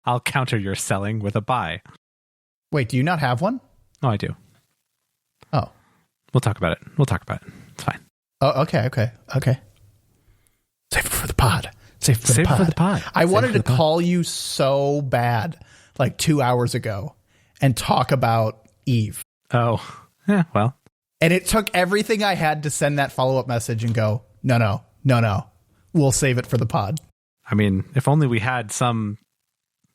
I'll counter your selling with a buy. Wait, do you not have one? Oh, I do. Oh. We'll talk about it. It's fine. Oh, okay. Save it for the pod. Save it for the pod. I wanted to call you so bad like 2 hours ago and talk about Eve. Oh, yeah, well. And it took everything I had to send that follow-up message and go, no. We'll save it for the pod. I mean, if only we had some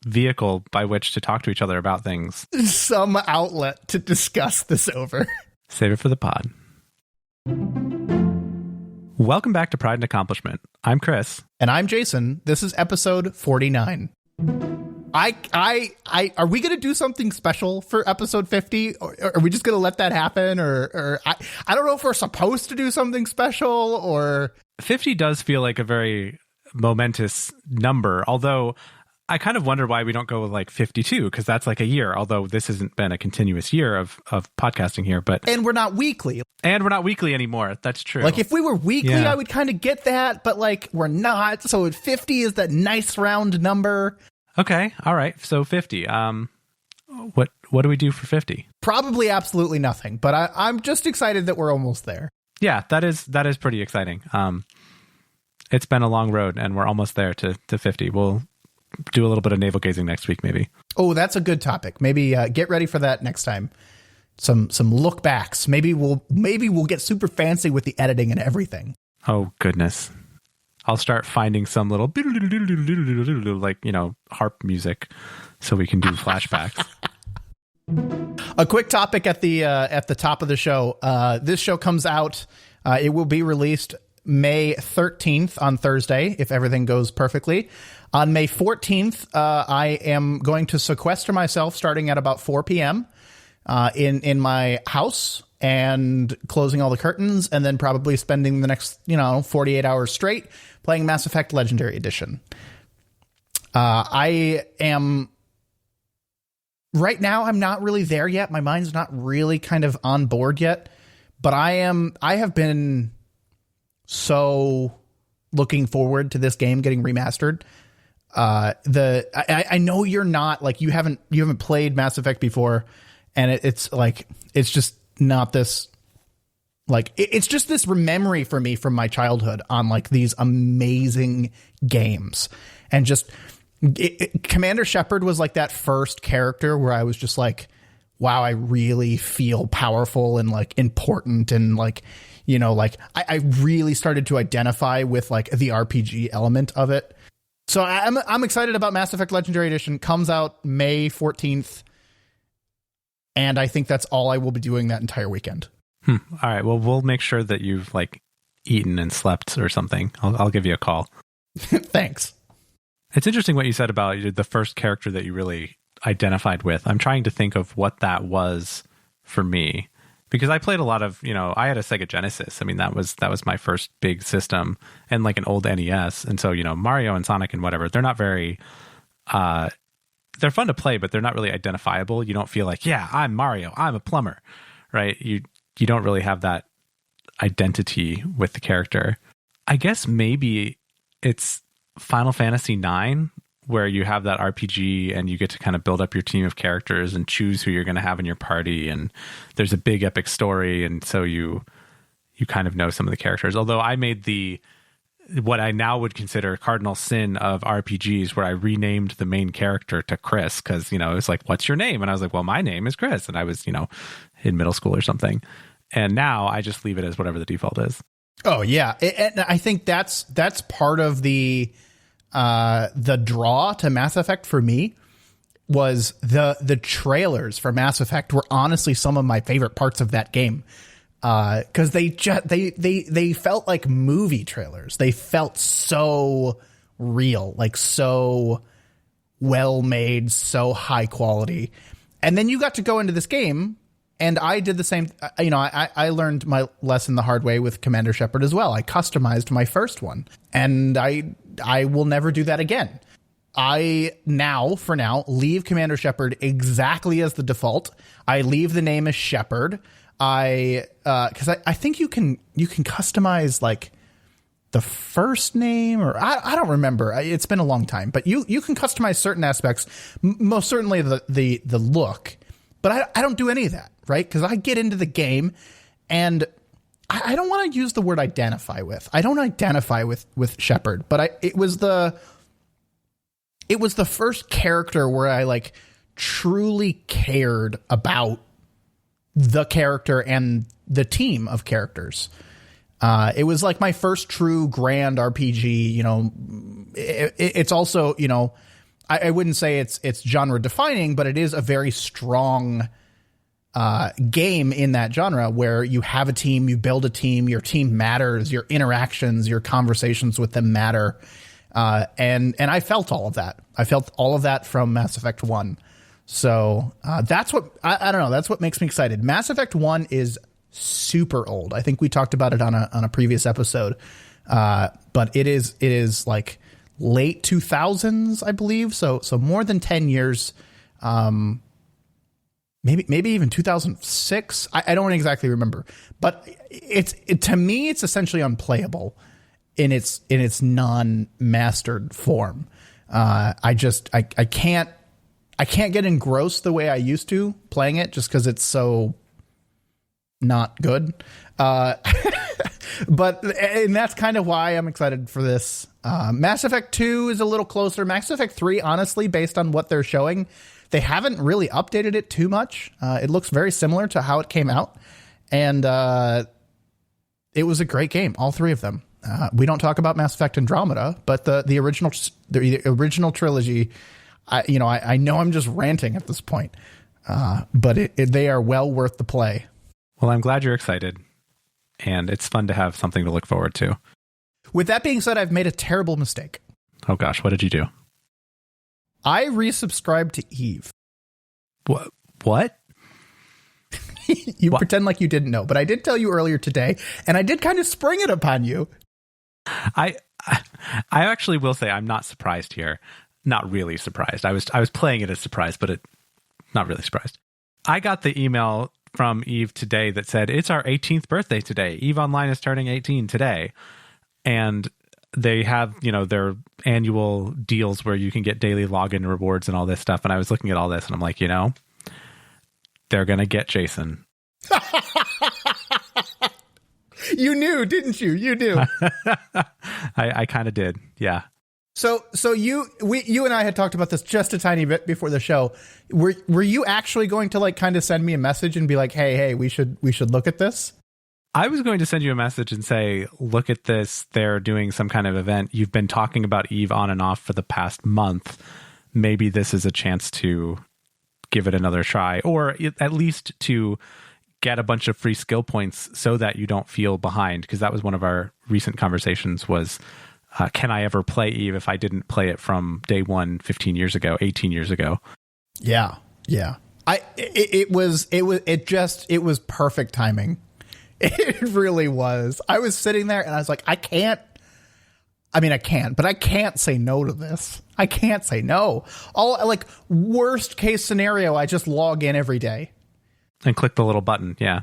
vehicle by which to talk to each other about things. Some outlet to discuss this over. Save it for the pod. Welcome back to Pride and Accomplishment. I'm Chris. And I'm Jason. This is episode 49. Are we going to do something special for episode 50? Or are we just going to let that happen? Or I don't know if we're supposed to do something special or... 50 does feel like a very momentous number, although I kind of wonder why we don't go with like 52, because that's like a year, although this hasn't been a continuous year of podcasting here. And we're not weekly. And we're not weekly anymore. That's true. Like if we were weekly, I would kind of get that, but like we're not. So 50 is that nice round number. Okay. All right. So 50. What do we do for 50? Probably absolutely nothing, but I'm just excited that we're almost there. Yeah, that is pretty exciting. It's been a long road and we're almost there to 50. We'll do a little bit of navel gazing next week, maybe. Oh, that's a good topic. Maybe get ready for that next time. Some look backs. Maybe we'll get super fancy with the editing and everything. Oh goodness. I'll start finding some little like, harp music so we can do flashbacks. A quick topic at the top of the show. This show comes out. It will be released May 13th on Thursday, if everything goes perfectly. On May 14th, I am going to sequester myself starting at about 4 p.m. In my house and closing all the curtains, and then probably spending the next 48 hours straight playing Mass Effect Legendary Edition. I am right now. I'm not really there yet. My mind's not really kind of on board yet, but I have been so looking forward to this game getting remastered. I know you're not like, you haven't played Mass Effect before, and it's just not this, like, it's just this memory for me from my childhood on like these amazing games. And just Commander Shepard was like that first character where I was just like, wow, I really feel powerful and like important, and like, I really started to identify with like the RPG element of it. So I'm excited about Mass Effect Legendary Edition. Comes out May 14th. And I think that's all I will be doing that entire weekend. All right. Well, we'll make sure that you've like eaten and slept or something. I'll give you a call. Thanks. It's interesting what you said about the first character that you really identified with. I'm trying to think of what that was for me, because I played a lot of, I had a Sega Genesis. I mean, that was my first big system, and like an old NES. And so, Mario and Sonic and whatever, they're not very, they're fun to play, but they're not really identifiable. You don't feel like, yeah, I'm Mario, I'm a plumber, right? You don't really have that identity with the character. I guess maybe it's Final Fantasy IX, where you have that RPG and you get to kind of build up your team of characters and choose who you're going to have in your party. And there's a big epic story. And so you kind of know some of the characters. Although I made what I now would consider cardinal sin of RPGs, where I renamed the main character to Chris, because, it was like, what's your name? And I was like, well, my name is Chris. And I was, in middle school or something. And now I just leave it as whatever the default is. Oh, yeah. And I think that's part of the draw to Mass Effect for me, was the trailers for Mass Effect were honestly some of my favorite parts of that game. Because they felt like movie trailers. They felt so real, like so well made, so high quality. And then you got to go into this game, and I did the same. I learned my lesson the hard way with Commander Shepard as well. I customized my first one, and I will never do that again. I for now, leave Commander Shepard exactly as the default. I leave the name as Shepard. Because I think you can customize like the first name, or I don't remember. It's been a long time, but you can customize certain aspects, most certainly the look, but I don't do any of that, right? Because I get into the game and I don't want to use the word identify with. I don't identify with Shepard, but it was the first character where I like truly cared about the character and the team of characters. It was like my first true grand RPG, you know. It's also, you know, I wouldn't say it's genre defining, but it is a very strong game in that genre where you have a team, you build a team, your team matters, your interactions, your conversations with them matter. And I felt all of that. I felt all of that from Mass Effect 1. So that's what I don't know. That's what makes me excited. Mass Effect 1 is super old. I think we talked about it on a previous episode. But it is like late 2000s, I believe. So more than 10 years. Maybe even 2006. I don't exactly remember, but to me, it's essentially unplayable in its non-mastered form. I can't get engrossed the way I used to playing it just because it's so not good. And that's kind of why I'm excited for this. Mass Effect 2 is a little closer. Mass Effect 3, honestly, based on what they're showing, they haven't really updated it too much. It looks very similar to how it came out. And it was a great game, all three of them. We don't talk about Mass Effect Andromeda, but the original trilogy, I know I'm just ranting at this point, but they are well worth the play. Well, I'm glad you're excited, and it's fun to have something to look forward to. With that being said, I've made a terrible mistake. Oh gosh, what did you do? I resubscribed to Eve. What? You what? Pretend like you didn't know, but I did tell you earlier today, and I did kind of spring it upon you. I actually will say I'm not surprised here. Not really surprised. I was playing it as surprised, but not really surprised. I got the email from Eve today that said it's our 18th birthday today. Eve Online is turning 18 today, and they have, their annual deals where you can get daily login rewards and all this stuff. And I was looking at all this and I'm like, they're going to get Jason. You knew, didn't you? You knew. I kind of did. Yeah. So you and I had talked about this just a tiny bit before the show. Were you actually going to kind of send me a message and be like, hey, we should look at this? I was going to send you a message and say, look at this. They're doing some kind of event. You've been talking about Eve on and off for the past month. Maybe this is a chance to give it another try, or at least to get a bunch of free skill points so that you don't feel behind. Because that was one of our recent conversations was, can I ever play Eve if I didn't play it from day one 15 years ago, 18 years ago? Yeah. Yeah. It was perfect timing. It really was. I was sitting there and I was like, I can, but I can't say no to this. I can't say no. Worst case scenario, I just log in every day. And click the little button. Yeah.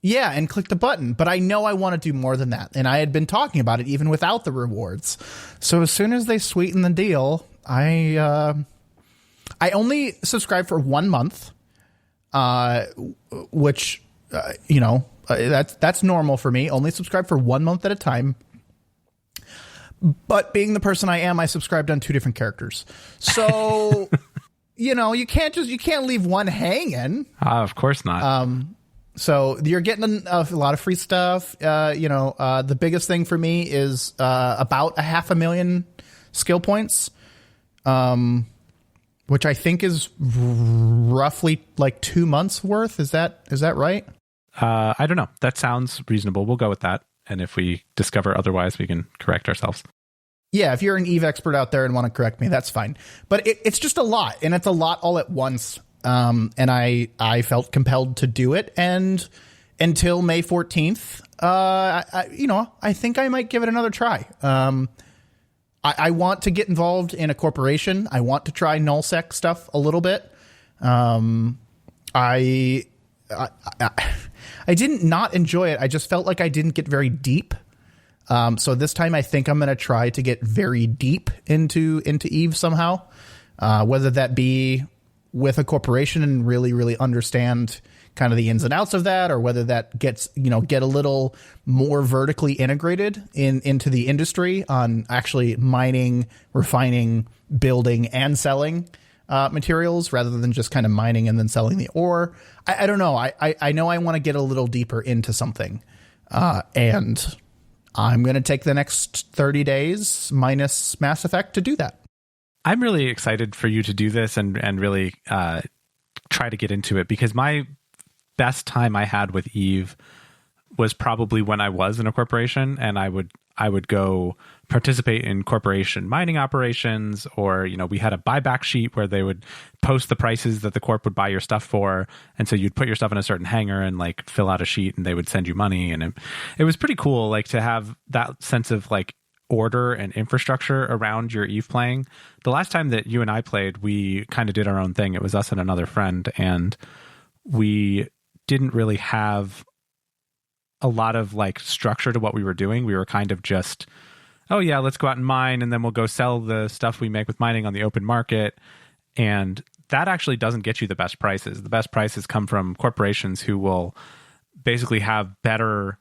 Yeah. And click the button. But I know I want to do more than that. And I had been talking about it even without the rewards. So as soon as they sweeten the deal, I only subscribed for 1 month, which, that's normal for me. Only subscribe for 1 month at a time. But being the person I am, I subscribed on 2 different characters. So, you can't leave one hanging. Of course not. So you're getting a lot of free stuff. The biggest thing for me is about 500,000 skill points, which I think is roughly 2 months worth. Is that right? I don't know. That sounds reasonable. We'll go with that. And if we discover otherwise, we can correct ourselves. Yeah, if you're an Eve expert out there and want to correct me, that's fine. But it's just a lot, and it's a lot all at once. And I felt compelled to do it. And until May 14th, I think I might give it another try. I want to get involved in a corporation. I want to try nullsec stuff a little bit. I didn't not enjoy it. I just felt like I didn't get very deep. So this time I think I'm going to try to get very deep into Eve somehow, whether that be with a corporation and really, really understand kind of the ins and outs of that, or whether that gets, get a little more vertically integrated into the industry on actually mining, refining, building, and selling materials rather than just kind of mining and then selling the ore. I don't know. I know I want to get a little deeper into something. And I'm going to take the next 30 days minus Mass Effect to do that. I'm really excited for you to do this and really try to get into it, because my best time I had with Eve was probably when I was in a corporation, and I would go participate in corporation mining operations, or, we had a buyback sheet where they would post the prices that the corp would buy your stuff for. And so you'd put your stuff in a certain hangar and like fill out a sheet, and they would send you money. And it was pretty cool, like, to have that sense of like order and infrastructure around your Eve playing. The last time that you and I played, we kind of did our own thing. It was us and another friend, and we didn't really have a lot of like structure to what we were doing. We were kind of just, oh yeah, let's go out and mine, and then we'll go sell the stuff we make with mining on the open market. And that actually doesn't get you the best prices. The best prices come from corporations who will basically have better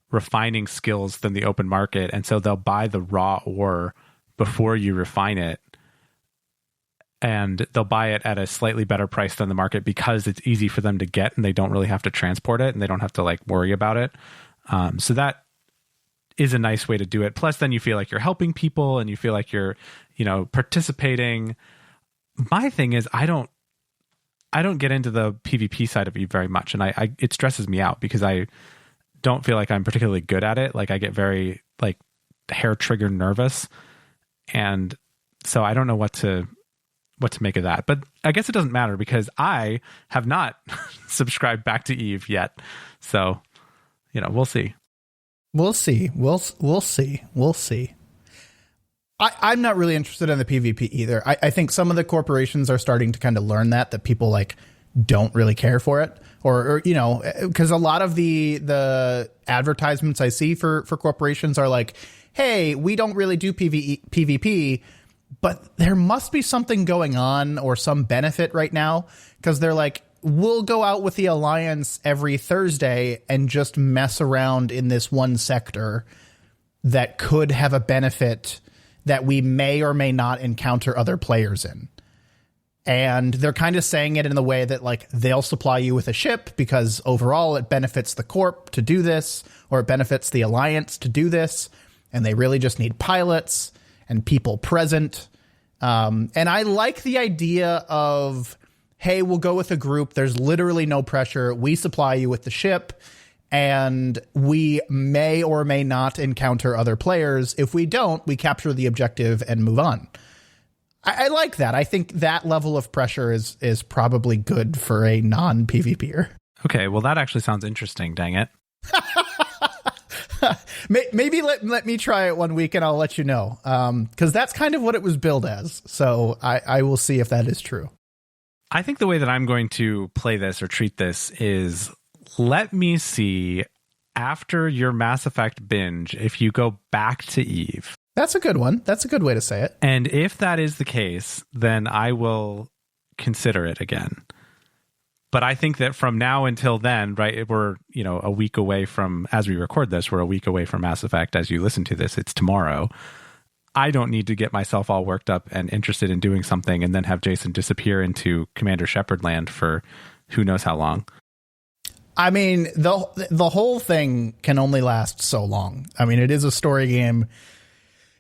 refining skills than the open market. And so they'll buy the raw ore before you refine it, and they'll buy it at a slightly better price than the market because it's easy for them to get, and they don't really have to transport it, and they don't have to like worry about it. So that is a nice way to do it. Plus then you feel like you're helping people, and you feel like you're, participating. My thing is I don't get into the PvP side of it very much, and it stresses me out because I don't feel like I'm particularly good at it. Like, I get very like hair trigger nervous, and so I don't know what to make of that. But I guess it doesn't matter because I have not subscribed back to Eve yet. So, we'll see. We'll see. We'll see. We'll see. I'm not really interested in the PvP either. I think some of the corporations are starting to kind of learn that people like don't really care for it, or because a lot of the advertisements I see for corporations are like, hey, we don't really do PvP, but there must be something going on or some benefit right now, because they're like, we'll go out with the Alliance every Thursday and just mess around in this one sector that could have a benefit that we may or may not encounter other players in. And they're kind of saying it in the way that like they'll supply you with a ship because overall it benefits the Corp to do this, or it benefits the Alliance to do this. And they really just need pilots and people present. And I like the idea of, hey, we'll go with a group. There's literally no pressure. We supply you with the ship, and we may or may not encounter other players. If we don't, we capture the objective and move on. I like that. I think that level of pressure is probably good for a non-PvPer. Okay, well, that actually sounds interesting, dang it. Maybe let me try it one week and I'll let you know, because that's kind of what it was billed as. So I will see if that is true. I think the way that I'm going to play this or treat this is, let me see, after your Mass Effect binge, if you go back to Eve. That's a good one. That's a good way to say it. And if that is the case, then I will consider it again. But I think that from now until then, right, we're, a week away from, as we record this, we're a week away from Mass Effect. As you listen to this, it's tomorrow. I don't need to get myself all worked up and interested in doing something and then have Jason disappear into Commander Shepard land for who knows how long. I mean, the whole thing can only last so long. I mean, it is a story game,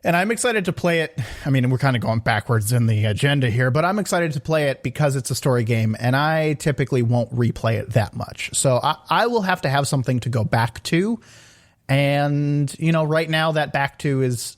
and I'm excited to play it. I mean, we're kind of going backwards in the agenda here, but I'm excited to play it because it's a story game, and I typically won't replay it that much. So I will have to have something to go back to. And, right now that back to is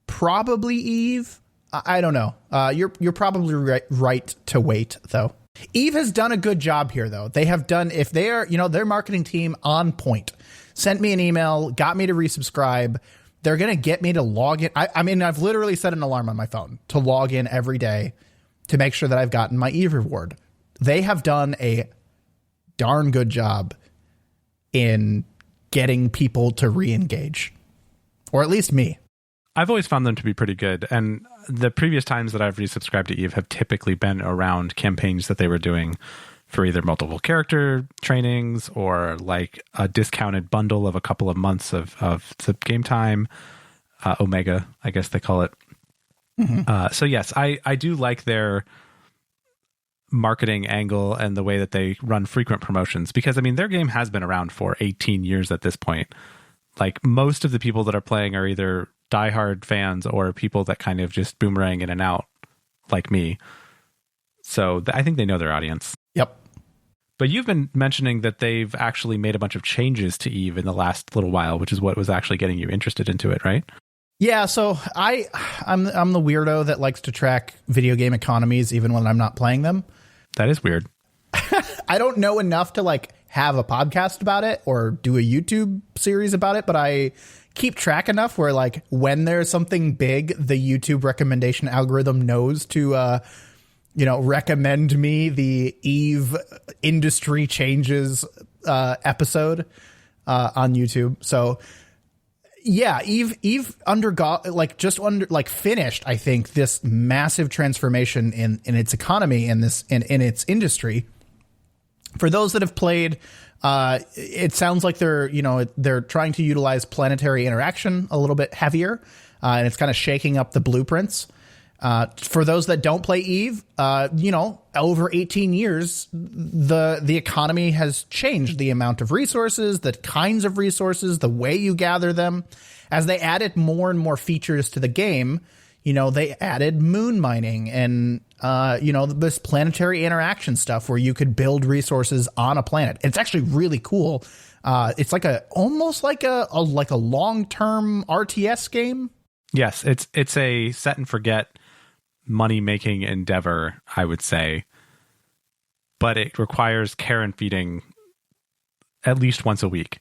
probably Eve. I don't know. You're probably right to wait, though. Eve has done a good job here, though. They have done, if they are, their marketing team on point, sent me an email, got me to resubscribe. They're going to get me to log in. I mean, I've literally set an alarm on my phone to log in every day to make sure that I've gotten my Eve reward. They have done a darn good job in getting people to re-engage, or at least me. I've always found them to be pretty good. And the previous times that I've resubscribed to EVE have typically been around campaigns that they were doing for either multiple character trainings or like a discounted bundle of a couple of months of the game time. Omega, I guess they call it. Mm-hmm. So yes, I do like their marketing angle and the way that they run frequent promotions, because I mean their game has been around for 18 years at this point. Like most of the people that are playing are either diehard fans or people that kind of just boomerang in and out like me. So I think they know their audience. Yep. But you've been mentioning that they've actually made a bunch of changes to EVE in the last little while, which is what was actually getting you interested into it, right? Yeah, so I'm the weirdo that likes to track video game economies even when I'm not playing them. That is weird. I don't know enough to like have a podcast about it or do a YouTube series about it, but I keep track enough where like when there's something big, the YouTube recommendation algorithm knows to recommend me the EVE industry changes episode on YouTube. So yeah, EVE finished, I think, this massive transformation in its economy in its industry. For those that have played, it sounds like they're trying to utilize planetary interaction a little bit heavier, and it's kind of shaking up the blueprints. For those that don't play EVE, over 18 years, the economy has changed. The amount of resources, the kinds of resources, the way you gather them. As they added more and more features to the game, they added moon mining and, this planetary interaction stuff where you could build resources on a planet. It's actually really cool. It's like almost like a long-term RTS game. Yes, it's a set and forget money-making endeavor, I would say, but it requires care and feeding at least once a week.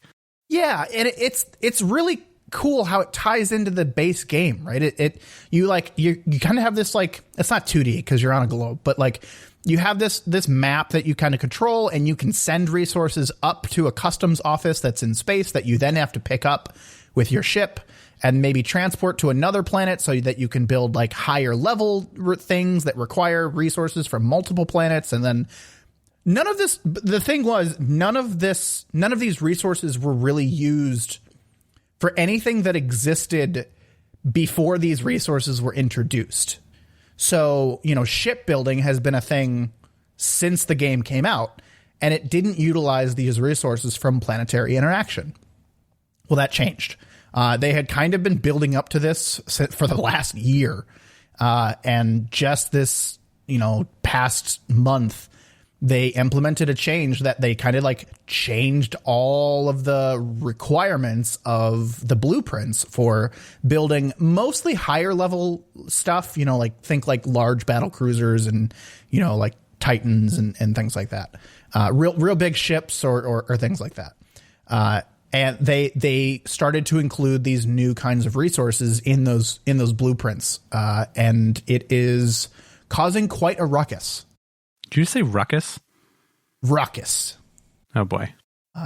Yeah, and it's really cool how it ties into the base game, right? You kind of have this, like, it's not 2D because you're on a globe, but like you have this map that you kind of control, and you can send resources up to a customs office that's in space that you then have to pick up with your ship and maybe transport to another planet so that you can build like higher level things that require resources from multiple planets. And then none of these resources were really used for anything that existed before these resources were introduced. So, shipbuilding has been a thing since the game came out, and it didn't utilize these resources from planetary interaction. Well, that changed. They had kind of been building up to this for the last year. And just this, past month, they implemented a change that they kind of like changed all of the requirements of the blueprints for building mostly higher level stuff, think like large battle cruisers and, like Titans and things like that. Real big ships or things like that. And they started to include these new kinds of resources in those blueprints, and it is causing quite a ruckus. Did you say ruckus? Ruckus. Oh boy.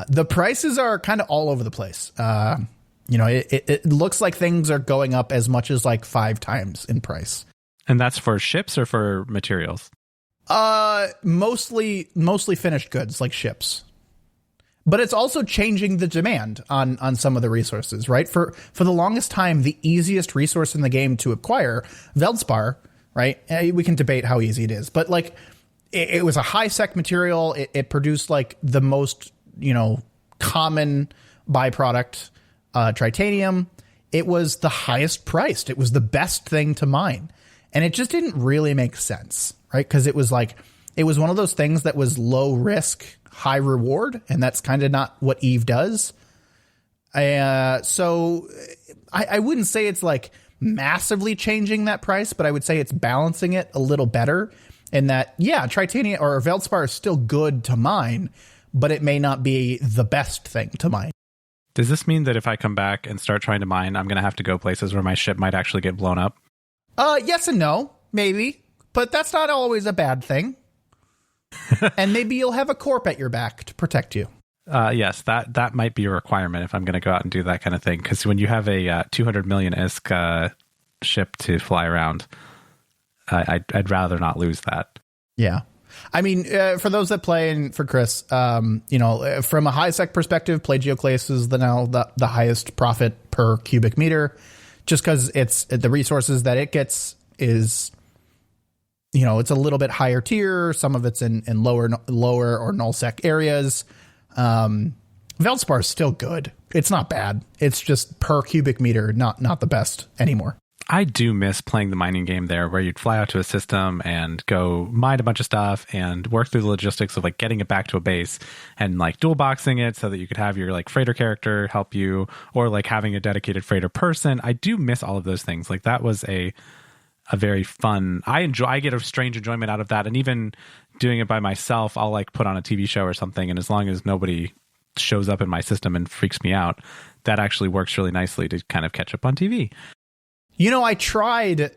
The prices are kind of all over the place. It looks like things are going up as much as like 5 times in price. And that's for ships or for materials? Mostly finished goods like ships. But it's also changing the demand on some of the resources, right? For the longest time, the easiest resource in the game to acquire, Veldspar, right? We can debate how easy it is, but like it was a high sec material. It produced like the most, common byproduct, tritanium. It was the highest priced. It was the best thing to mine. And it just didn't really make sense, right? Because it was one of those things that was low risk, high reward, and that's kind of not what EVE does. So I wouldn't say it's like massively changing that price, but I would say it's balancing it a little better in that, yeah, Tritania or Veldspar is still good to mine, but it may not be the best thing to mine. Does this mean that if I come back and start trying to mine, I'm going to have to go places where my ship might actually get blown up? Yes and no, maybe, but that's not always a bad thing. And maybe you'll have a corp at your back to protect you. Yes, that might be a requirement if I'm going to go out and do that kind of thing. Because when you have a 200 million ISK ship to fly around, I'd rather not lose that. Yeah. I mean, for those that play, and for Chris, from a high sec perspective, Plagioclase is the highest profit per cubic meter, just because it's the resources that it gets is, it's a little bit higher tier. Some of it's in lower or null sec areas. Veldspar is still good. It's not bad. It's just per cubic meter, not the best anymore. I do miss playing the mining game there, where you'd fly out to a system and go mine a bunch of stuff and work through the logistics of like getting it back to a base and like dual boxing it so that you could have your like freighter character help you, or like having a dedicated freighter person. I do miss all of those things. Like that was a very fun. I get a strange enjoyment out of that, and even doing it by myself, I'll like put on a TV show or something, and as long as nobody shows up in my system and freaks me out, that actually works really nicely to kind of catch up on TV. I tried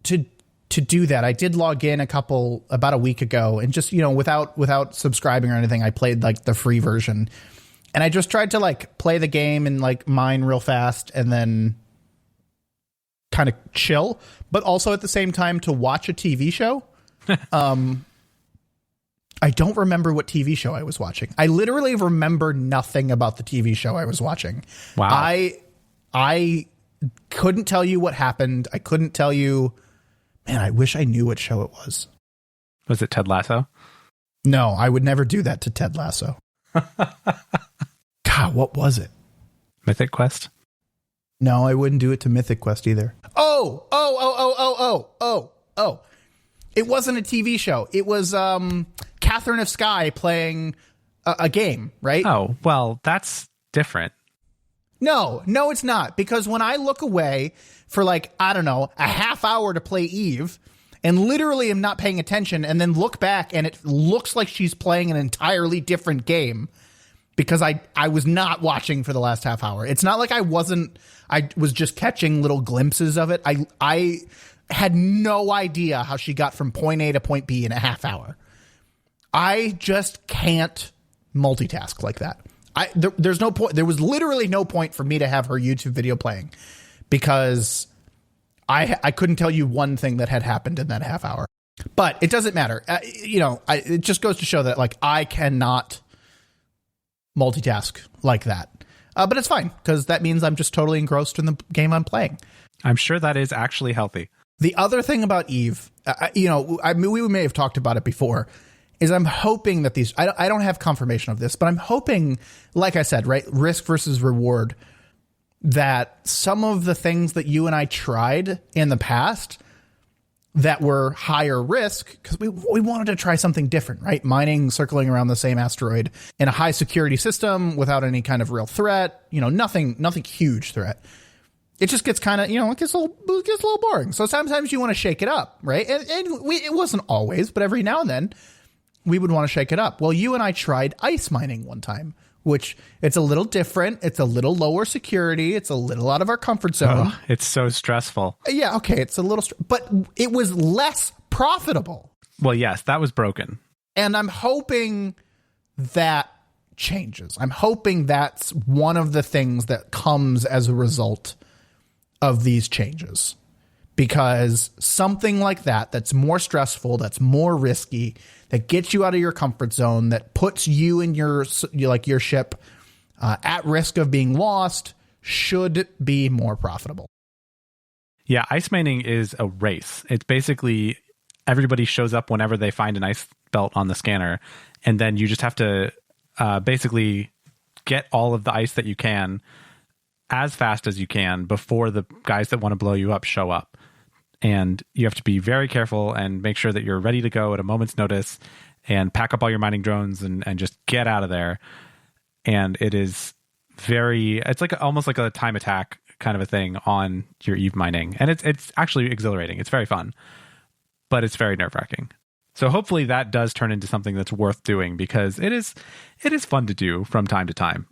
to do that. I did log in about a week ago, and just, without subscribing or anything, I played like the free version, and I just tried to like play the game and like mine real fast and then kind of chill, but also at the same time to watch a TV show. I don't remember what TV show I was watching. I literally remember nothing about the TV show I was watching. Wow. I couldn't tell you what happened. I couldn't tell you. Man, I wish I knew what show it was. Was it Ted Lasso? No, I would never do that to Ted Lasso. God, what was it? Mythic Quest? No, I wouldn't do it to Mythic Quest either. Oh. It wasn't a TV show. It was Catherine of Sky playing a game, right? Oh, well, that's different. No, it's not. Because when I look away for like, I don't know, a half hour to play Eve and literally am not paying attention and then look back and it looks like she's playing an entirely different game because I was not watching for the last half hour. It's not like I was just catching little glimpses of it. I had no idea how she got from point A to point B in a half hour. I just can't multitask like that. There's no point. There was literally no point for me to have her YouTube video playing because I couldn't tell you one thing that had happened in that half hour. But it doesn't matter. It just goes to show that like I cannot multitask like that. But it's fine because that means I'm just totally engrossed in the game I'm playing. I'm sure that is actually healthy. The other thing about Eve, we may have talked about it before, is I'm hoping that these, I don't have confirmation of this, but I'm hoping, like I said, right, risk versus reward, that some of the things that you and I tried in the past that were higher risk, because we wanted to try something different, right? Mining, circling around the same asteroid in a high security system without any kind of real threat, nothing huge threat. It just gets kind of, it gets a little boring. So sometimes you want to shake it up, right? And it wasn't always, but every now and then we would want to shake it up. Well, you and I tried ice mining one time, which it's a little different. It's a little lower security. It's a little out of our comfort zone. Oh, it's so stressful. Yeah, okay. It's a little, but it was less profitable. Well, yes, that was broken. And I'm hoping that changes. I'm hoping that's one of the things that comes as a result of these changes, because something like that's more stressful, that's more risky, that gets you out of your comfort zone, that puts you and your ship at risk of being lost, should be more profitable. Yeah, ice mining is a race. It's basically everybody shows up whenever they find an ice belt on the scanner, and then you just have to basically get all of the ice that you can as fast as you can before the guys that want to blow you up show up. And you have to be very careful and make sure that you're ready to go at a moment's notice and pack up all your mining drones and just get out of there. And it's like almost like a time attack kind of a thing on your Eve mining. And it's actually exhilarating. It's very fun, but it's very nerve-wracking. So hopefully that does turn into something that's worth doing, because it is fun to do from time to time.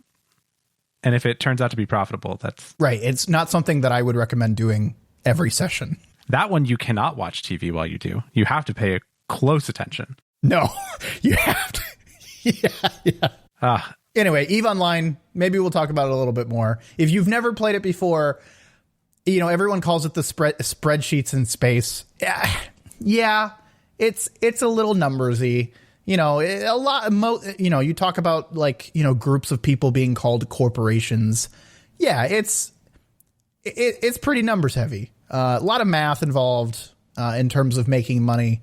And if it turns out to be profitable, that's right. It's not something that I would recommend doing every session. That one you cannot watch TV while you do. You have to pay close attention. No, you have to. Yeah. Anyway, EVE Online, maybe we'll talk about it a little bit more. If you've never played it before, everyone calls it the spreadsheets in space. Yeah, it's a little numbersy. A lot. You talk about groups of people being called corporations. Yeah, it's pretty numbers heavy. A lot of math involved in terms of making money,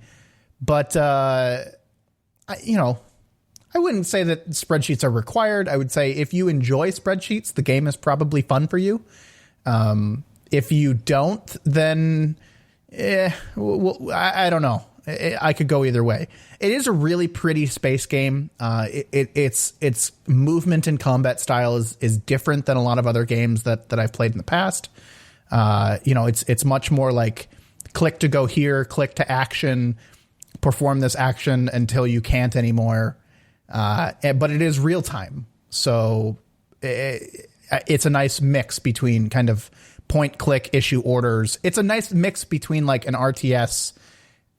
but I wouldn't say that spreadsheets are required. I would say if you enjoy spreadsheets, the game is probably fun for you. If you don't, then I don't know. I could go either way. It is a really pretty space game. Its movement and combat style is different than a lot of other games that I've played in the past. It's much more like click to go here, click to action, perform this action until you can't anymore. But it is real time. So it's a nice mix between kind of point click issue orders. It's a nice mix between like an RTS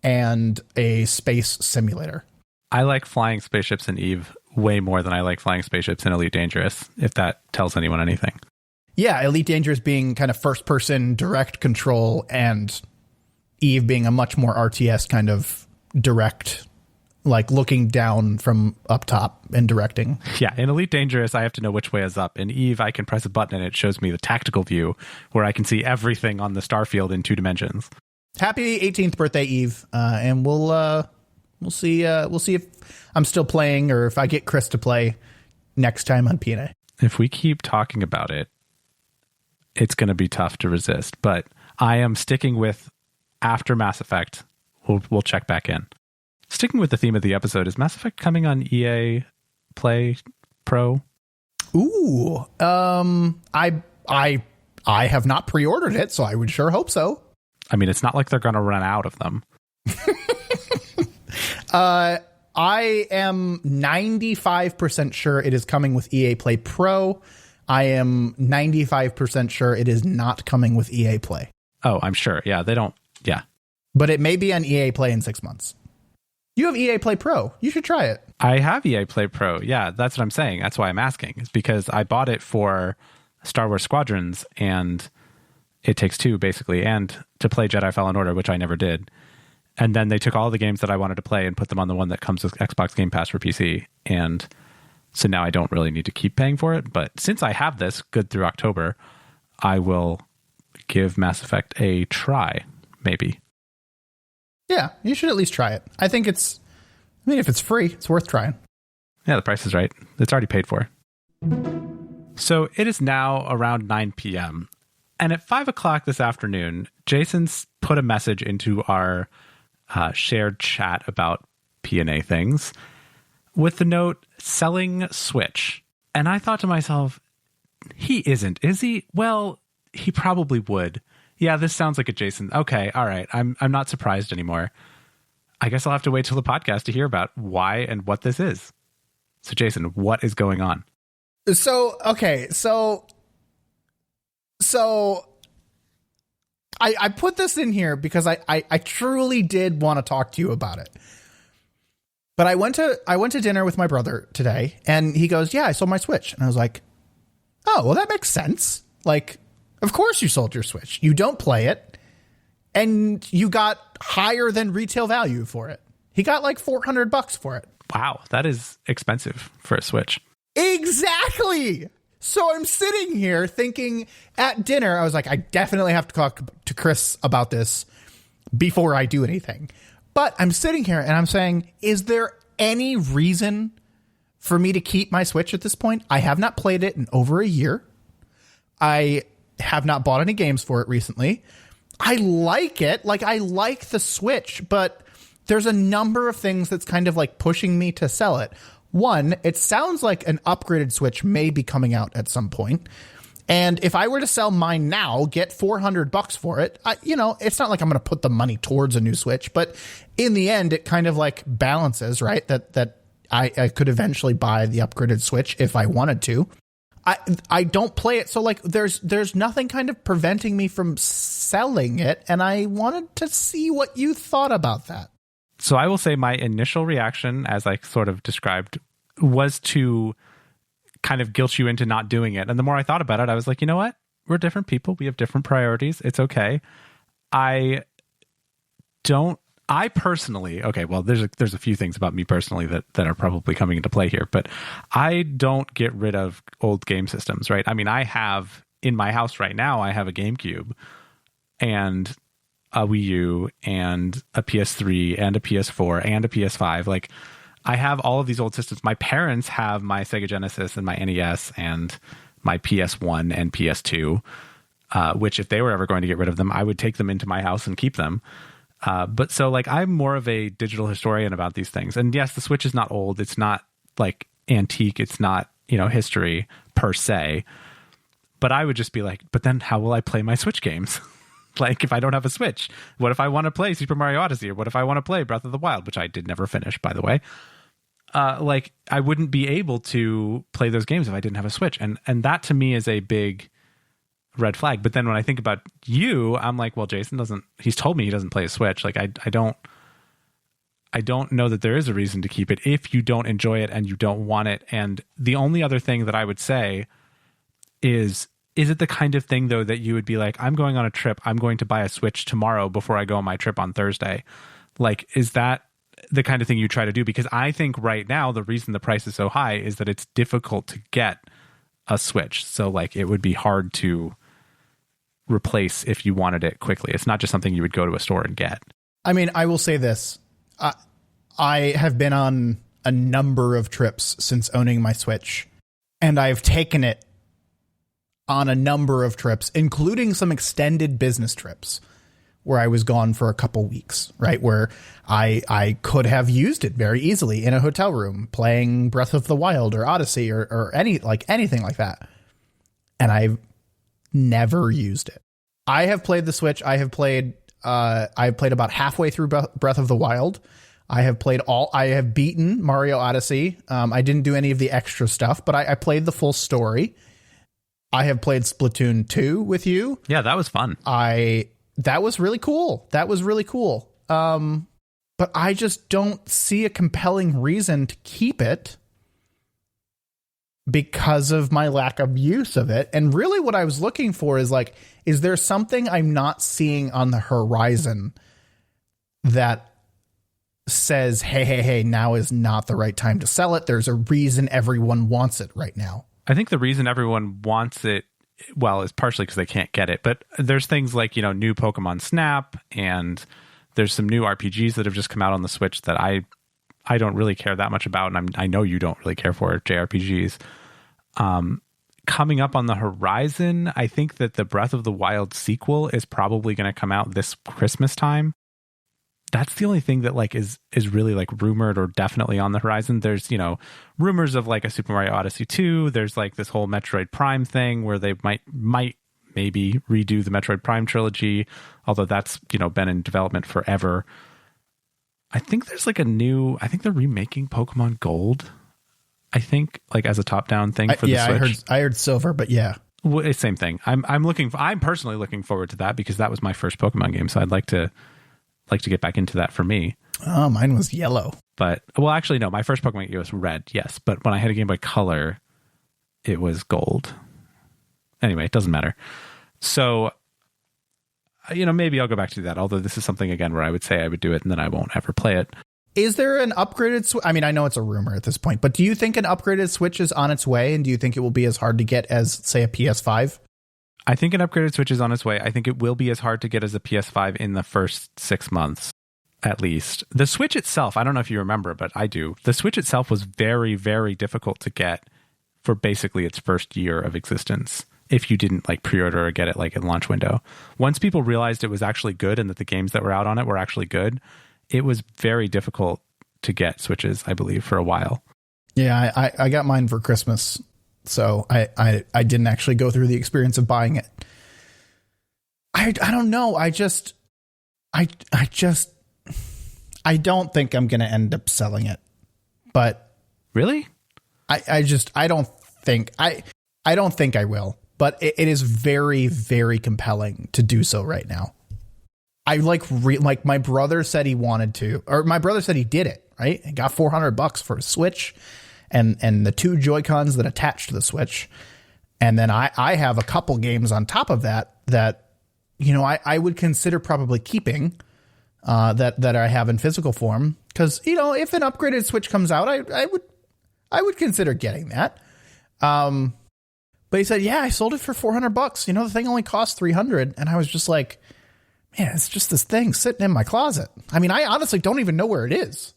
and a space simulator. I like flying spaceships in EVE way more than I like flying spaceships in Elite Dangerous, if that tells anyone anything. Yeah, Elite Dangerous being kind of first person direct control and EVE being a much more RTS kind of direct, like looking down from up top and directing. Yeah, in Elite Dangerous, I have to know which way is up. In EVE, I can press a button and it shows me the tactical view where I can see everything on the starfield in 2 dimensions. Happy 18th birthday, EVE, and we'll see if I'm still playing or if I get Chris to play next time on P&A. If we keep talking about it, it's going to be tough to resist. But I am sticking with after Mass Effect. We'll check back in. Sticking with the theme of the episode, is Mass Effect coming on EA Play Pro? Ooh, I have not pre-ordered it, so I would sure hope so. I mean, it's not like they're going to run out of them. I am 95% sure it is coming with EA Play Pro. I am 95% sure it is not coming with EA Play. Oh, I'm sure. Yeah, they don't. Yeah. But it may be on EA Play in 6 months. You have EA Play Pro. You should try it. I have EA Play Pro. Yeah, that's what I'm saying. That's why I'm asking. It's because I bought it for Star Wars Squadrons and It Takes Two, basically, and to play Jedi Fallen Order, which I never did. And then they took all the games that I wanted to play and put them on the one that comes with Xbox Game Pass for PC. And so now I don't really need to keep paying for it. But since I have this good through October, I will give Mass Effect a try, maybe. Yeah, you should at least try it. I think if it's free, it's worth trying. Yeah, the price is right. It's already paid for. So it is now around 9 p.m. And at 5 o'clock this afternoon, Jason's put a message into our shared chat about P&A things with the note, selling Switch. And I thought to myself, he isn't, is he? Well, he probably would. Yeah, this sounds like a Jason. Okay, all right. I'm not surprised anymore. I guess I'll have to wait till the podcast to hear about why and what this is. So, Jason, what is going on? So I put this in here because I truly did want to talk to you about it. But I went to dinner with my brother today, and he goes, "Yeah, I sold my Switch." And I was like, "Oh, well, that makes sense. Like, of course you sold your Switch. You don't play it, and you got higher than retail value for it. He got like $400 for it." Wow, that is expensive for a Switch. Exactly. So I'm sitting here thinking at dinner, I was like, I definitely have to talk to Chris about this before I do anything. But I'm sitting here and I'm saying, is there any reason for me to keep my Switch at this point? I have not played it in over a year. I have not bought any games for it recently. I like it. Like, I like the Switch, but there's a number of things that's kind of like pushing me to sell it. One, it sounds like an upgraded Switch may be coming out at some point. And if I were to sell mine now, get $400 for it, it's not like I'm going to put the money towards a new Switch, but in the end, it kind of like balances, right? That I could eventually buy the upgraded Switch if I wanted to. I don't play it. So like there's nothing kind of preventing me from selling it. And I wanted to see what you thought about that. So I will say my initial reaction, as I sort of described, was to kind of guilt you into not doing it. And the more I thought about it, I was like, you know what? We're different people. We have different priorities. It's okay. I personally, okay, well, there's a few things about me personally that are probably coming into play here, but I don't get rid of old game systems, right? I mean, I have in my house right now, I have a GameCube and a Wii U and a PS3 and a PS4 and a PS5. Like, I have all of these old systems. My parents have my Sega Genesis and my NES and my PS1 and PS2, which if they were ever going to get rid of them, I would take them into my house and keep them. But so like, I'm more of a digital historian about these things. And yes, the Switch is not old. It's not like antique. It's not, history per se. But I would just be like, but then how will I play my Switch games? Like, if I don't have a Switch, what if I want to play Super Mario Odyssey? Or what if I want to play Breath of the Wild, which I did never finish, by the way? Like, I wouldn't be able to play those games if I didn't have a Switch. And that to me is a big red flag. But then when I think about you, I'm like, well, Jason he's told me he doesn't play a Switch. Like, I don't know that there is a reason to keep it if you don't enjoy it and you don't want it. And the only other thing that I would say is it the kind of thing though that you would be like, I'm going on a trip, I'm going to buy a Switch tomorrow before I go on my trip on Thursday? Like, is that the kind of thing you try to do? Because I think right now the reason the price is so high is that it's difficult to get a Switch. So like, it would be hard to replace if you wanted it quickly. It's not just something you would go to a store and get. I mean, I will say this. I have been on a number of trips since owning my Switch, and I've taken it on a number of trips, including some extended business trips where I was gone for a couple weeks, right? Where I could have used it very easily in a hotel room playing Breath of the Wild or Odyssey or anything like that. And I've never used it. I have played the Switch. I've played about halfway through Breath of the Wild. I have beaten Mario Odyssey. I didn't do any of the extra stuff, but I played the full story. I have played Splatoon 2 with you. Yeah, that was fun. That was really cool. But I just don't see a compelling reason to keep it because of my lack of use of it. And really what I was looking for is like, is there something I'm not seeing on the horizon that says, hey, now is not the right time to sell it? There's a reason everyone wants it right now. I think the reason everyone wants it, well, is partially because they can't get it. But there's things like, new Pokemon Snap, and there's some new RPGs that have just come out on the Switch that I don't really care that much about, and I know you don't really care for JRPGs. Coming up on the horizon, I think that the Breath of the Wild sequel is probably going to come out this Christmas time. That's the only thing that like is really like rumored or definitely on the horizon. There's, rumors of like a Super Mario Odyssey 2. There's like this whole Metroid Prime thing where they might maybe redo the Metroid Prime trilogy, although that's, been in development forever. I think there's like I think they're remaking Pokemon Gold. I think like as a top-down thing for the Switch. I heard Silver, but yeah. Well, same thing. I'm personally looking forward to that because that was my first Pokemon game, so I'd like to get back into that for me. Oh, mine was yellow. But, well, actually, no, my first Pokemon game was red, yes. But when I had a Game Boy Color, it was gold. Anyway, it doesn't matter. So, maybe I'll go back to that. Although this is something, again, where I would say I would do it and then I won't ever play it. Is there an upgraded Switch? I mean, I know it's a rumor at this point, but do you think an upgraded Switch is on its way? And do you think it will be as hard to get as, say, a PS5? I think an upgraded Switch is on its way. I think it will be as hard to get as a PS5 in the first 6 months, at least. The Switch itself, I don't know if you remember, but I do. The Switch itself was very, very difficult to get for basically its first year of existence if you didn't like pre-order or get it like at launch window. Once people realized it was actually good and that the games that were out on it were actually good, it was very difficult to get Switches, I believe, for a while. Yeah, I got mine for Christmas. So I didn't actually go through the experience of buying it. I don't know. I don't think I'm going to end up selling it, but really, I don't think I will, but it is very, very compelling to do so right now. I like my brother said he wanted to, or my brother said he did it, right? He got $400 for a Switch. and the 2 Joy-Cons that attach to the Switch. And then I have a couple games on top of that, I would consider probably keeping, that I have in physical form. Cause if an upgraded Switch comes out, I would consider getting that. But he said, yeah, I sold it for $400. The thing only cost $300. And I was just like, man, it's just this thing sitting in my closet. I mean, I honestly don't even know where it is.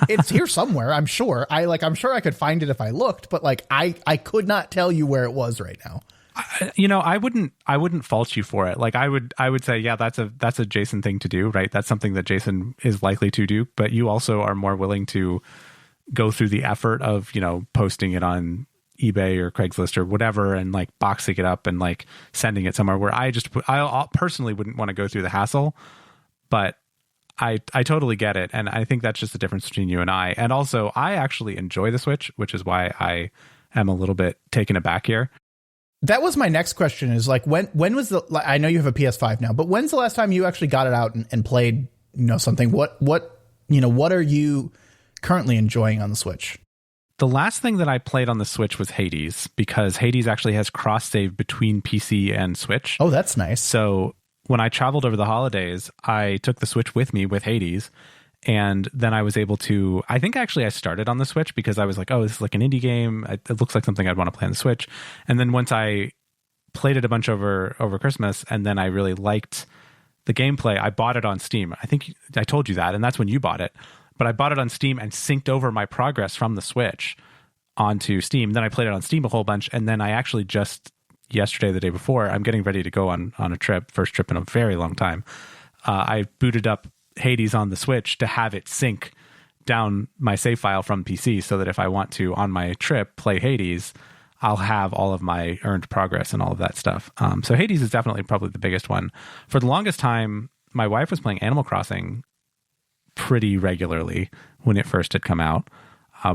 It's here somewhere, I'm sure. I'm sure I could find it if I looked, but I could not tell you where it was right now. I wouldn't fault you for it. Like I would say, yeah, that's a Jason thing to do, right? That's something that Jason is likely to do, but you also are more willing to go through the effort of, posting it on eBay or Craigslist or whatever and like boxing it up and like sending it somewhere, where I personally wouldn't want to go through the hassle. But I totally get it. And I think that's just the difference between you and I. And also I actually enjoy the Switch, which is why I am a little bit taken aback here. That was my next question, is like, when was I know you have a PS5 now, but when's the last time you actually got it out and played, something? What are you currently enjoying on the Switch? The last thing that I played on the Switch was Hades, because Hades actually has cross-save between PC and Switch. Oh, that's nice. So when I traveled over the holidays, I took the Switch with me with Hades, and then I was able to, I think actually I started on the Switch because I was like, oh, this is like an indie game. It looks like something I'd want to play on the Switch. And then once I played it a bunch over Christmas, and then I really liked the gameplay, I bought it on Steam. I think I told you that, and that's when you bought it. But I bought it on Steam and synced over my progress from the Switch onto Steam. Then I played it on Steam a whole bunch. And then I actually just yesterday, the day before, I'm getting ready to go on a trip, first trip in a very long time. I booted up Hades on the Switch to have it sync down my save file from PC, so that if I want to, on my trip, play Hades, I'll have all of my earned progress and all of that stuff. So Hades is definitely probably the biggest one. For the longest time, my wife was playing Animal Crossing pretty regularly when it first had come out,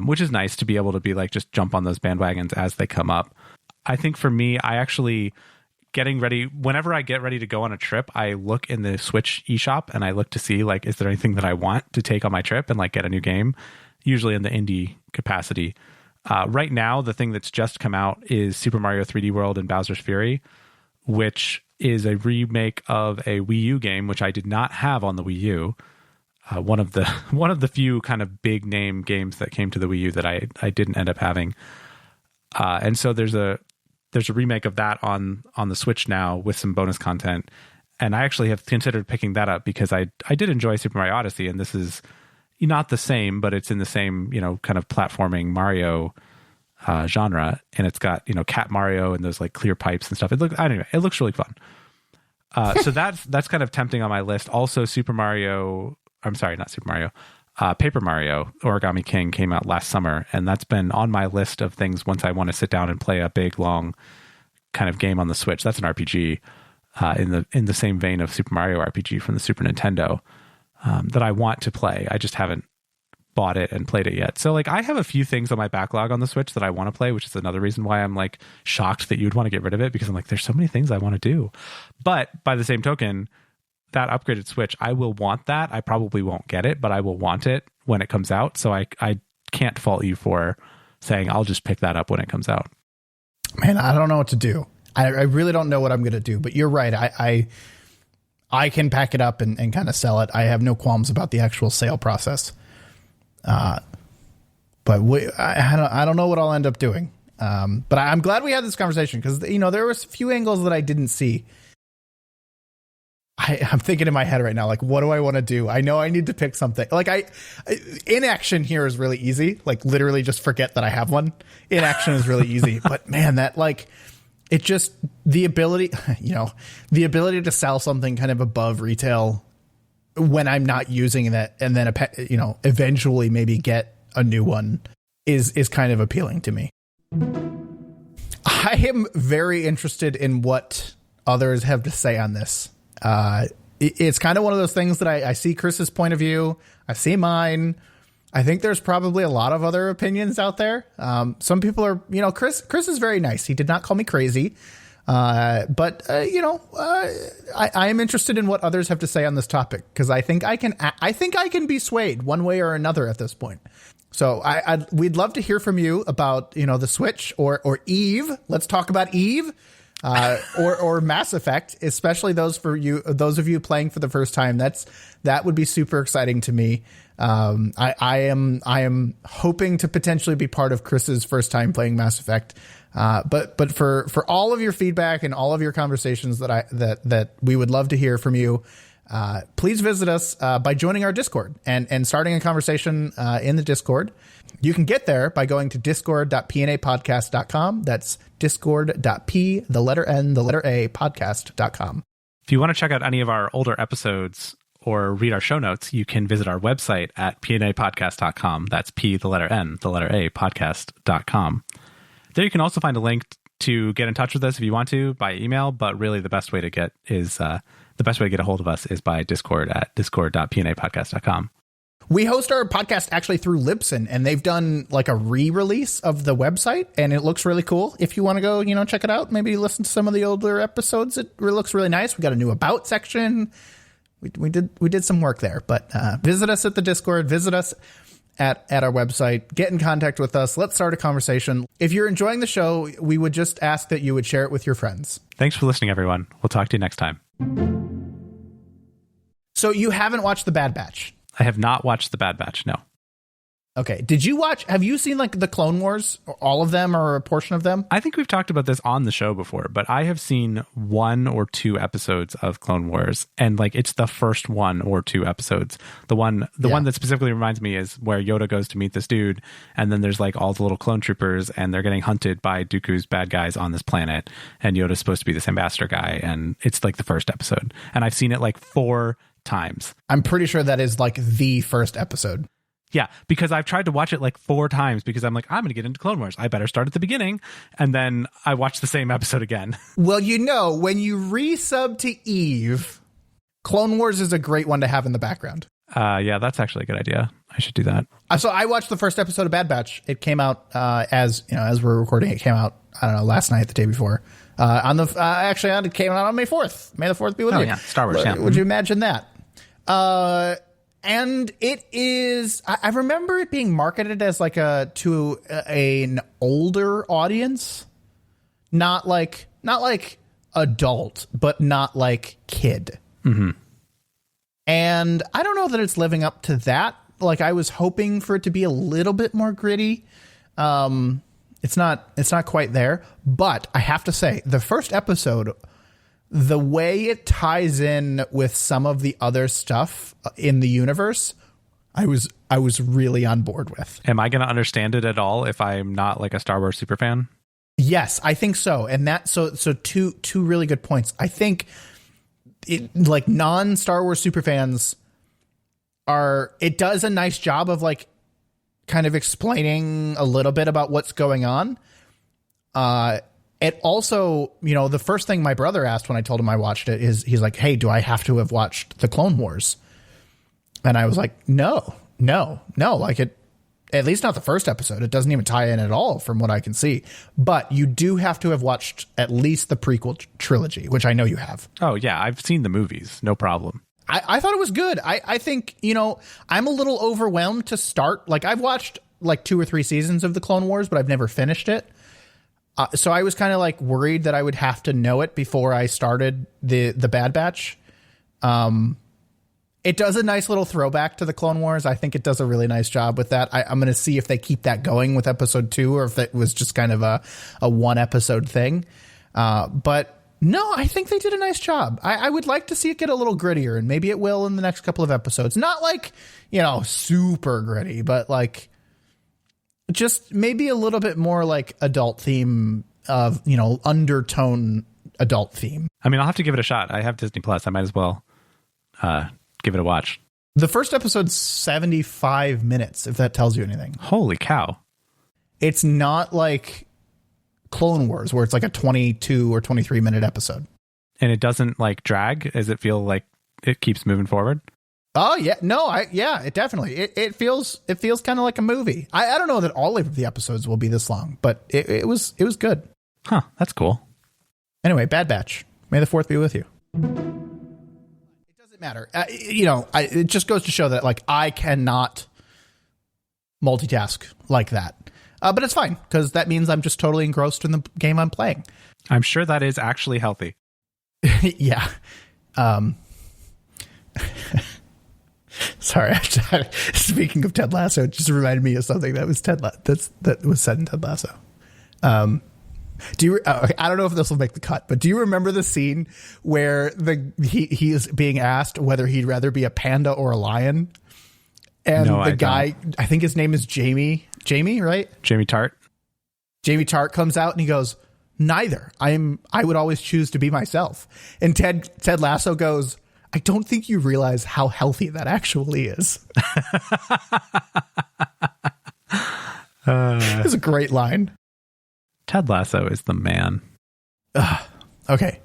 which is nice to be able to be like, just jump on those bandwagons as they come up. I think for me, I actually getting ready, whenever I get ready to go on a trip, I look in the Switch eShop and I look to see like, is there anything that I want to take on my trip and like get a new game, usually in the indie capacity. Right now, the thing that's just come out is Super Mario 3D World and Bowser's Fury, which is a remake of a Wii U game, which I did not have on the Wii U. One of the few kind of big name games that came to the Wii U that I didn't end up having. And so there's a remake of that on the Switch now with some bonus content. And I actually have considered picking that up because I did enjoy Super Mario Odyssey, and this is not the same, but it's in the same, kind of platforming Mario genre. And it's got, Cat Mario and those like clear pipes and stuff. It looks really fun. So that's kind of tempting on my list. Also, Paper Mario Origami King came out last summer, and that's been on my list of things once I want to sit down and play a big, long kind of game on the Switch. That's an RPG in the same vein of Super Mario RPG from the Super Nintendo that I want to play. I just haven't bought it and played it yet. So like I have a few things on my backlog on the Switch that I want to play, which is another reason why I'm like shocked that you'd want to get rid of it, because I'm like, there's so many things I want to do. But by the same token, that upgraded Switch, I will want that. I probably won't get it, but I will want it when it comes out. So I can't fault you for saying I'll just pick that up when it comes out. Man, I don't know what to do. I really don't know what I'm going to do, but you're right. I can pack it up and kind of sell it. I have no qualms about the actual sale process. But I don't know what I'll end up doing. But I'm glad we had this conversation because, there was a few angles that I didn't see. I'm thinking in my head right now, like, what do I want to do? I know I need to pick something. Like inaction here is really easy. Like literally just forget that I have one. Inaction is really easy, but man, that like, it just, the ability to sell something kind of above retail when I'm not using that, and then, eventually maybe get a new one is kind of appealing to me. I am very interested in what others have to say on this. It's kind of one of those things that I see Chris's point of view. I see mine. I think there's probably a lot of other opinions out there. Some people are, Chris is very nice. He did not call me crazy. But I am interested in what others have to say on this topic, because I think I can be swayed one way or another at this point. So we'd love to hear from you about, the Switch or Eve. Let's talk about Eve, or Mass Effect, especially those of you playing for the first time. That would be super exciting to me. I am hoping to potentially be part of Chris's first time playing Mass Effect. But for all of your feedback and all of your conversations that we would love to hear from you, please visit us by joining our Discord and starting a conversation in the Discord. You can get there by going to discord.pnapodcast.com. That's discord.p-podcast.com. If you want to check out any of our older episodes or read our show notes, you can visit our website at pnapodcast.com. That's P, the letter N, the letter A, podcast.com. There you can also find a link to get in touch with us if you want to by email, but really the best way to get a hold of us is by Discord at discord.pnapodcast.com. We host our podcast actually through Libsyn, and they've done like a re-release of the website, and it looks really cool. If you want to go, check it out, maybe listen to some of the older episodes. It looks really nice. We got a new About section. We did some work there, but visit us at the Discord, visit us at our website, get in contact with us. Let's start a conversation. If you're enjoying the show, we would just ask that you would share it with your friends. Thanks for listening, everyone. We'll talk to you next time. So you haven't watched The Bad Batch? I have not watched The Bad Batch, no. Okay. Have you seen like the Clone Wars, all of them or a portion of them? I think we've talked about this on the show before, but I have seen 1 or 2 episodes of Clone Wars, and like it's the first 1 or 2 episodes. The one that specifically reminds me is where Yoda goes to meet this dude, and then there's like all the little clone troopers, and they're getting hunted by Dooku's bad guys on this planet, and Yoda's supposed to be this ambassador guy, and it's like the first episode. And I've seen it like 4 times. I'm pretty sure that is like the first episode. Yeah, because I've tried to watch it like 4 times because I'm like, I'm going to get into Clone Wars. I better start at the beginning. And then I watch the same episode again. Well, when you resub to Eve, Clone Wars is a great one to have in the background. Yeah, that's actually a good idea. I should do that. So I watched the first episode of Bad Batch. It came out as we're recording. It came out, I don't know, last night, the day before. It came out on May 4th. May the 4th be with you. Yeah, Star Wars. Yeah. Would you imagine that? And it is, I remember it being marketed as like to an older audience, not like adult, but not like kid. Mm-hmm. And I don't know that it's living up to that. Like I was hoping for it to be a little bit more gritty. It's not quite there, but I have to say the first episode, the way it ties in with some of the other stuff in the universe, I was really on board with. Am I going to understand it at all if I'm not like a Star Wars super fan? Yes, I think so. And so two really good points. I think it, like non-Star Wars super fans it does a nice job of like kind of explaining a little bit about what's going on. It also, the first thing my brother asked when I told him I watched it is he's like, hey, do I have to have watched the Clone Wars? And I was like, no, like it, at least not the first episode. It doesn't even tie in at all from what I can see, but you do have to have watched at least the prequel trilogy, which I know you have. Oh yeah. I've seen the movies. No problem. I thought it was good. I think, I'm a little overwhelmed to start. Like I've watched like 2 or 3 seasons of the Clone Wars, but I've never finished it. So I was kind of like worried that I would have to know it before I started the Bad Batch. It does a nice little throwback to the Clone Wars. I think it does a really nice job with that. I'm going to see if they keep that going with episode 2 or if it was just kind of a 1 episode thing. But no, I think they did a nice job. I would like to see it get a little grittier, and maybe it will in the next couple of episodes. Not like, super gritty, but like just maybe a little bit more like adult theme of, undertone adult theme. I mean, I'll have to give it a shot. I have Disney Plus. I might as well give it a watch. The first episode's 75 minutes, if that tells you anything. Holy cow. It's not like Clone Wars where it's like a 22 or 23 minute episode. And it doesn't like drag? Does it feel like it keeps moving forward? Oh yeah, no, it definitely, it feels kind of like a movie. I don't know that all of the episodes will be this long, but it was good. Huh, that's cool. Anyway, Bad Batch. May the 4th be with you. It doesn't matter. It just goes to show that like I cannot multitask like that. But it's fine because that means I'm just totally engrossed in the game I'm playing. I'm sure that is actually healthy. Yeah. Sorry. Speaking of Ted Lasso, it just reminded me of something that was that was said in Ted Lasso. Do you? I don't know if this will make the cut, but do you remember the scene where he is being asked whether he'd rather be a panda or a lion? And no, the guy, I think his name is Jamie, right? Jamie Tart. Jamie Tart comes out and he goes, neither. I would always choose to be myself. And Ted Lasso goes, I don't think you realize how healthy that actually is. It's a great line. Ted Lasso is the man. Okay.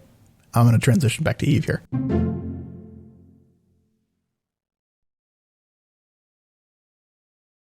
I'm going to transition back to Eve here.